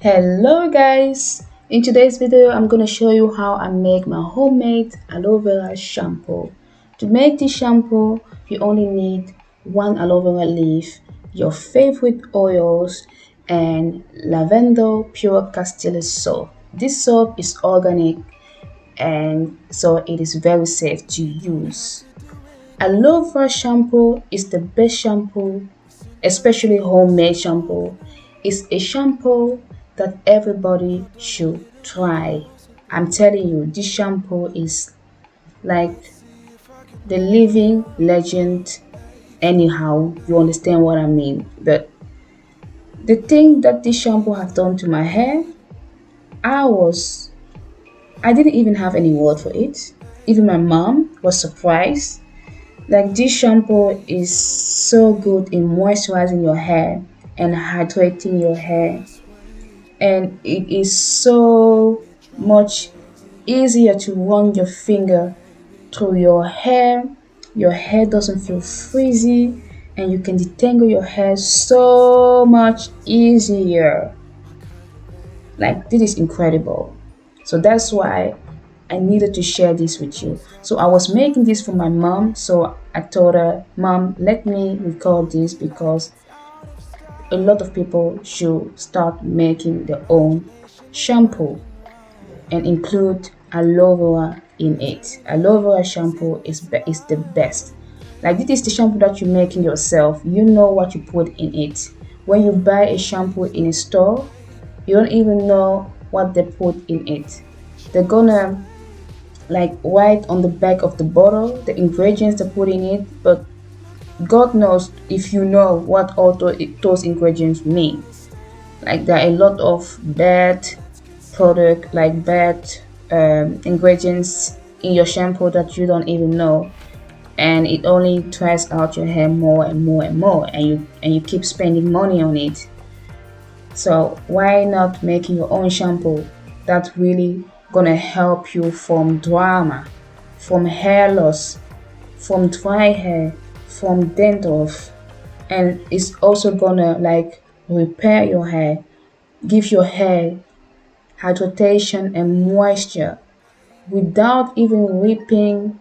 Hello guys! In today's video, I'm going to show you how I make my homemade aloe vera shampoo. To make this shampoo, you only need one aloe vera leaf, your favorite oils, and lavender pure castile soap. This soap is organic and so it is very safe to use. Aloe vera shampoo is the best shampoo, especially homemade shampoo. It's a shampoo that everybody should try. I'm telling you, this shampoo is like the living legend. Anyhow, you understand what I mean. But the thing that this shampoo has done to my hair, I was I didn't even have any word for it. Even my mom was surprised. Like this shampoo is so good in moisturizing your hair and hydrating your hair, and it is so much easier to run your finger through your hair. Your hair doesn't feel frizzy and you can detangle your hair so much easier. Like this is incredible. So that's why I needed to share this with you. So I was making this for my mom. So I told her, Mom, let me record this because a lot of people should start making their own shampoo and include aloe vera in it. Aloe vera shampoo is the best. Like this is the shampoo that you're making yourself. You know what you put in it. When you buy a shampoo in a store, you don't even know what they put in it. They're gonna like write on the back of the bottle the ingredients they put in it, but God knows if you know what all those ingredients mean. Like there are a lot of bad product, like bad ingredients in your shampoo that you don't even know, and it only dries out your hair more and more and more, and you keep spending money on it. So why not making your own shampoo that's really gonna help you from drama, from hair loss, from dry hair, from dandruff, and it's also gonna like repair your hair, give your hair hydration and moisture without even ripping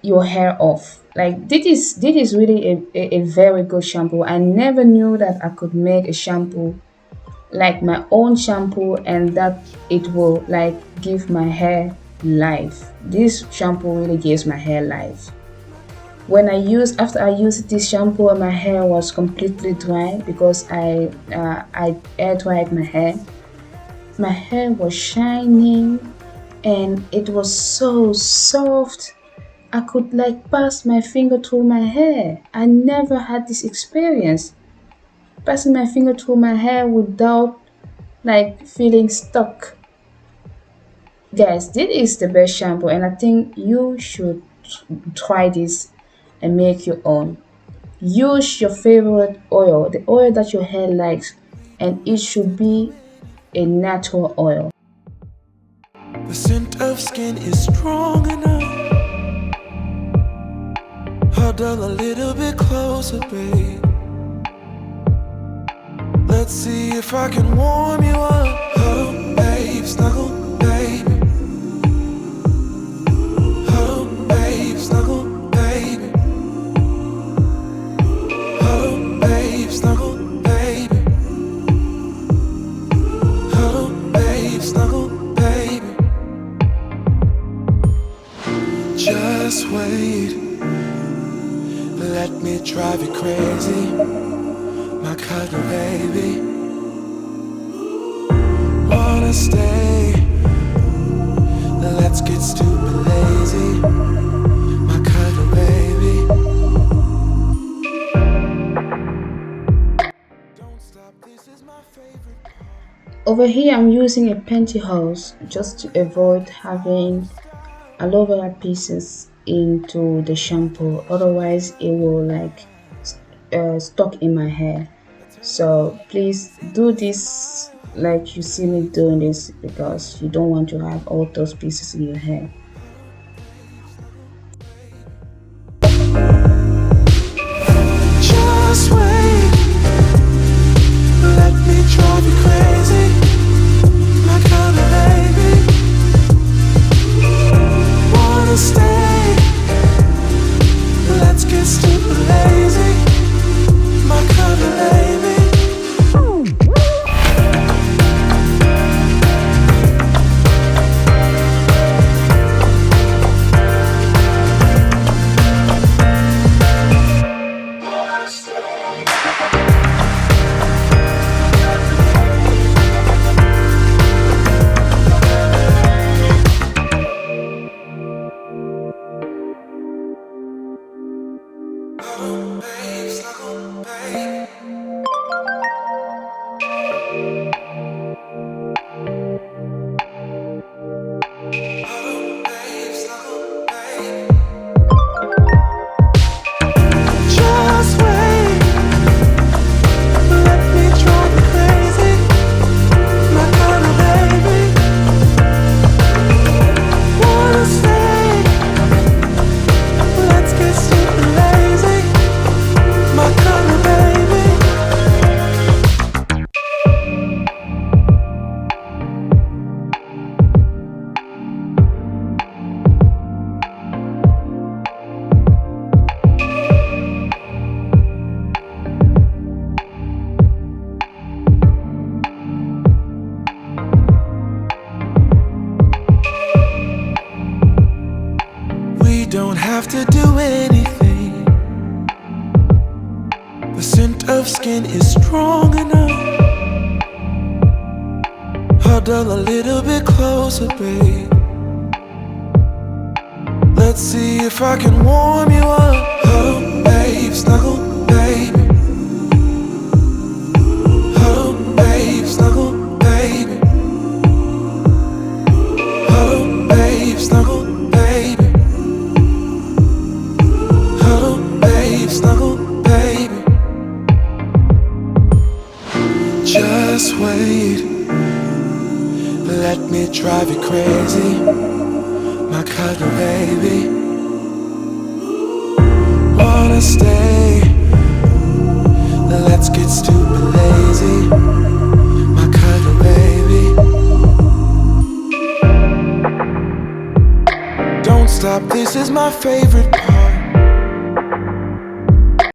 your hair off. Like this is really a very good shampoo. I never knew that I could make a shampoo like my own shampoo and that it will like give my hair life. This shampoo really gives my hair life. After I used this shampoo, my hair was completely dry because I air dried my hair. My hair was shining and it was so soft. I could like pass my finger through my hair. I never had this experience. Passing my finger through my hair without like feeling stuck. Guys, this is the best shampoo and I think you should try this and make your own. Use your favorite oil, the oil that your hair likes, and it should be a natural oil. The scent of skin is strong enough. Huddle a little bit closer, babe. Let's see if I can warm you up. Oh, babe, snuggle, baby. Oh, babe, snuggle, baby. Oh, babe, snuggle, baby. Oh, babe, snuggle, baby. Just wait. Let me drive you crazy, my cuddle baby. Wanna stay? Let's get stupid lazy, my cuddle baby. Don't stop, this is my favorite part. Over here, I'm using a pantyhose just to avoid having aloe vera pieces into the shampoo. Otherwise, it will like stuck in my hair. So please do this like you see me doing this because you don't want to have all those pieces in your hair. Just wait, let me drive you crazy. of skin is strong enough. Huddle a little bit closer, babe. Let's see if I can warm you up. Oh, babe, snuggle, baby. Oh, babe, snuggle, baby. Oh, babe, snuggle, baby. Oh, babe, snuggle, baby. Just wait, let me drive you crazy, my cuddle baby. Wanna stay? Let's get stupid lazy, my cuddle baby. Don't stop, this is my favorite part.